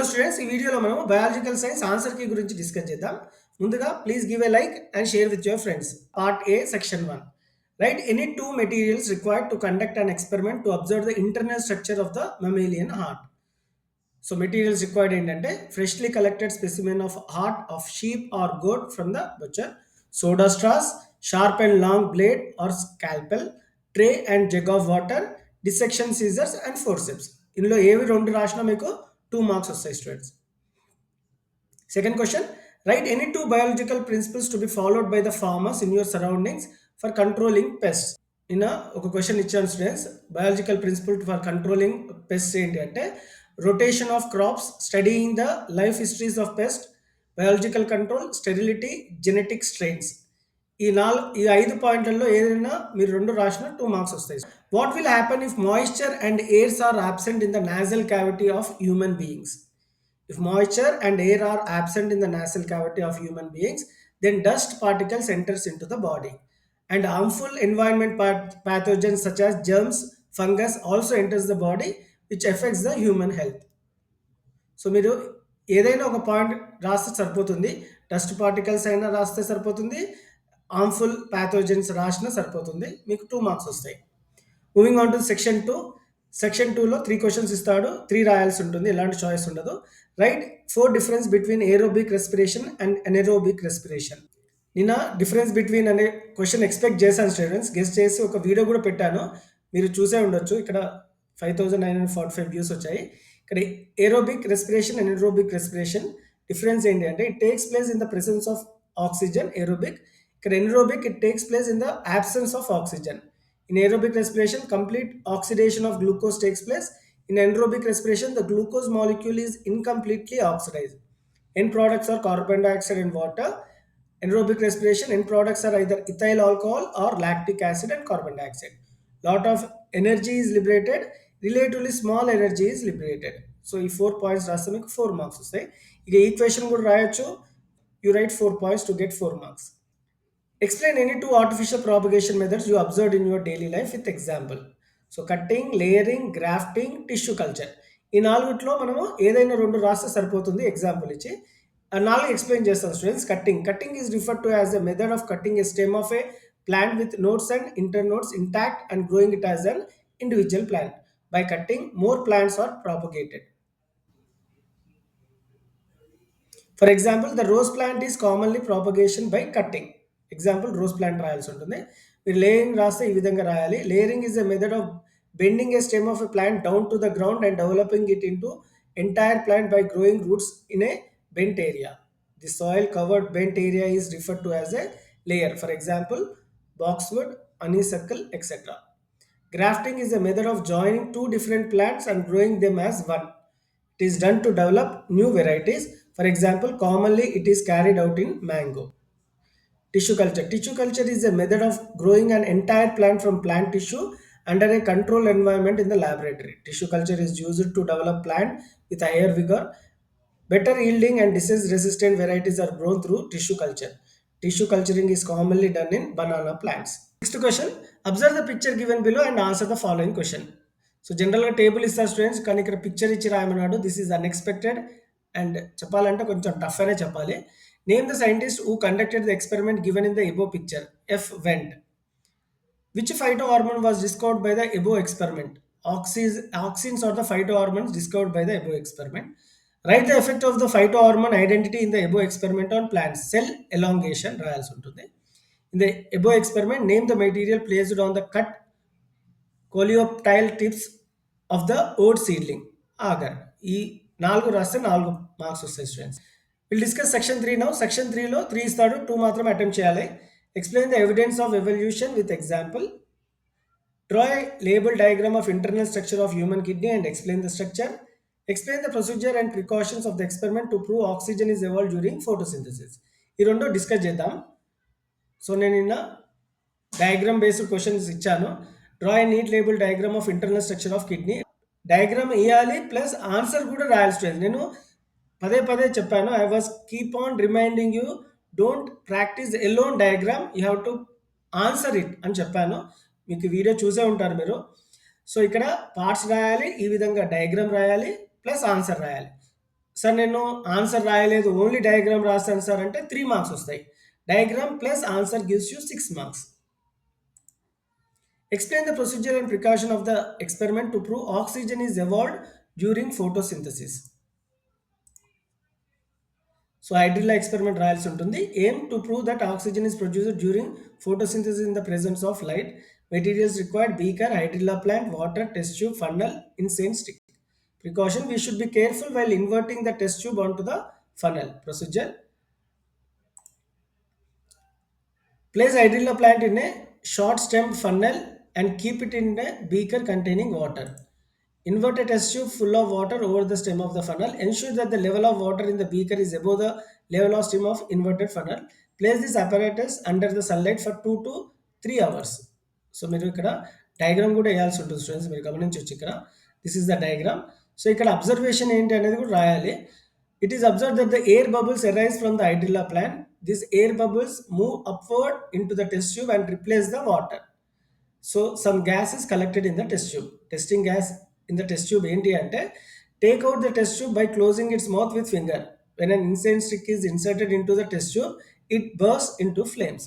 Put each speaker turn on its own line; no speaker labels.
Students ఈ వీడియోలో మనం బయాలజికల్ సైన్స్ ఆన్సర్ కీ గురించి డిస్కస్ చేద్దాం. ముందుగా please give a like and share with your friends. Part A section 1. Write any two materials required to conduct an experiment to observe the internal structure of the mammalian heart. So materials required ఏంటంటే freshly collected specimen of heart of sheep or goat from the butcher, soda straws, sharp and long blade or scalpel, tray and jug of water, dissection scissors and forceps. ఇందులో ఏవి రెండు రాసినా మీకు 2 marks వస్తాయి students. Second question, write any two biological principles to be followed by the farmers in your surroundings for controlling pests. నిన్న ఒక question ఇచ్చాను students, biological principle for controlling pest ఏంటి అంటే rotation of crops, studying the life histories of pest, biological control, sterility, genetic strains. ఈ 5 పాయింట్లలో ఏదైనా మీరు రెండు రాసిన 2 మార్క్స్ వస్తాయి. What will happen if moisture and airs are absent in the nasal cavity of human beings? If moisture and air are absent in the nasal cavity of human beings, then dust particles enters into the body, and harmful environment pathogens such as germs, fungus also enters the body, which affects the human health. So మీరు ఏదైనా ఒక point రాస్తే సరిపోతుంది. Dust particles అయినా రాస్తే సరిపోతుంది, harmful pathogens రాసినా సరిపోతుంది, మీకు 2 మార్క్స్ వస్తాయి. Moving on to section 2. Section 2లో 3 క్వశ్చన్స్ ఇస్తాడు, 3 రాయాల్సి ఉంటుంది, ఎలాంటి చాయిస్ ఉండదు. Write 4 difference between aerobic respiration and anaerobic respiration. నిన్న డిఫరెన్స్ బిట్వీన్ అనే క్వశ్చన్ ఎక్స్పెక్ట్ చేశాను స్టూడెంట్స్, గెస్ట్ చేసి ఒక వీడియో కూడా పెట్టాను, మీరు చూసే ఉండొచ్చు. ఇక్కడ 5945 వ్యూస్ వచ్చాయి. ఇక్కడ aerobic respiration and anaerobic respiration difference ఏంటి అంటే it takes place in the presence of oxygen aerobic. ఇక్కడ anaerobic it takes place in the absence of oxygen. In aerobic respiration, complete oxidation of glucose takes place. In anaerobic respiration, the glucose molecule is incompletely oxidized. End products are carbon dioxide and water. Anaerobic respiration, end products are either ethyl alcohol or lactic acid and carbon dioxide. Lot of energy is liberated, relatively small energy is liberated. So, ఈ 4 points రాస్తే మీకు 4 marks వస్తాయి. ఇక equation కూడా రాయొచ్చు. You write 4 points to get 4 marks. Explain any two artificial propagation methods you observed in your daily life with example. So cutting, layering, grafting, tissue culture. ఈ నాలుగిట్లో మనము ఏదైనా రెండు రాస్తే సరిపోతుంది ఎగ్జాంపుల్ ఇచ్చి. ఆ 4 ఎక్స్ప్లెయిన్ చేస్తాను students. Cutting is referred to as a method of cutting a stem of A plant with nodes and internodes intact and growing it as an individual plant. By cutting, more plants are propagated. For example, the rose plant is commonly propagation by cutting. Example rose plant రాయాల్సి ఉంటుంది. మీరు laying రాస్తే ఈ విధంగా రాయాలి. Layering is a method of bending A stem of a plant down to the ground and developing it into entire plant by growing roots in a bent area. The soil covered bent area is referred to as a layer. For example boxwood, honeysuckle, etc. Grafting is a method of joining two different plants and growing them as one. It is done to develop new varieties. For example, commonly it is carried out in mango. Tissue culture. Tissue culture is a method of growing an entire plant from plant tissue under a controlled environment in the laboratory. Tissue culture is used to develop plant with higher vigor. Better yielding and disease resistant varieties are grown through tissue culture. Tissue culturing is commonly done in banana plants. Next question. Observe the picture given below and answer the following question. So జనరల్గా table ఇస్తారు students, కానీ ఇక్కడ picture ఇచ్చి రాయమన్నాడు. This is unexpected and చెప్పాలంటే కొంచెం tough అనే చెప్పాలి. Name the scientist who conducted the experiment given in the above picture. F vent. Which phytohormone was discovered by the above experiment? Auxins are the phytohormones discovered by the above experiment. Write the effect of the phytohormone identity in the above experiment on plants. Cell elongation రాయాల్సి ఉంటుంది. In the above experiment, name the material placed on the cut coleoptile tips of the oat seedling. Agar. ఈ 4 రాస్తే 4 marks వస్తాయి students. Will discuss section 3 now. Section 3లో 3 ఇస్తాడు, 2 మాత్రం attempt చేయాలి. Explain the evidence of evolution with example. Draw a label diagram of internal structure of human kidney and explain the structure. Explain the procedure and precautions of the experiment to prove oxygen is evolved during photosynthesis. ఈ రెండు discuss చేద్దాం. So నేను నిన్న diagram based questions ఇచ్చాను. Draw a neat label diagram of internal structure of kidney. Diagram ఇవ్వాలి plus answer కూడా రాయాల్సి ఉంటుంది. నేను పదే చెప్పాను, I was keep on reminding you, don't practice alone diagram, you have to answer it అని చెప్పాను. మీకు వీడియో చూసే ఉంటారు మీరు. సో ఇక్కడ పార్ట్స్ రాయాలి, ఈ విధంగా డయాగ్రామ్ రాయాలి ప్లస్ ఆన్సర్ రాయాలి. సార్ నేను ఆన్సర్ రాయలేదు. ఓన్లీ డయాగ్రామ్ రాసాను సార్ అంటే 3 మార్క్స్ వస్తాయి. Diagram plus answer gives you 6 marks. Explain the procedure and precaution of the experiment to prove oxygen is evolved during photosynthesis. So hydrilla experiment రాయాల్సి ఉంటుంది. Aim to prove that oxygen is produced during photosynthesis in the presence of light. Materials required: beaker, hydrilla plant, water, test tube, funnel, insane stick. Precaution: we should be careful while inverting the test tube onto the funnel. Procedure: place hydrilla plant in a short stemmed funnel and keep it in a beaker containing water. Invert a test tube full of water over the stem of the funnel. Ensure that the level of water in the beaker is above the level of stem of inverted funnel. Place this apparatus under the sunlight for 2 to 3 hours. So మీరు ఇక్కడ diagram కూడా వేయాల్సి ఉంటుంది students, మీరు గమనించవచ్చు ఇక్కడ. This is the diagram. So ఇక్కడ observation ఏంటి అనేది కూడా రాయాలి. It is observed that the air bubbles arise from the hydrilla plant. These air bubbles move upward into the test tube and replace the water. So some gas is collected in the test tube. Testing gas in the test tube ఏంటి అంటే, take out the test tube by closing its mouth with finger. When an incense stick is inserted into the test tube, it bursts into flames.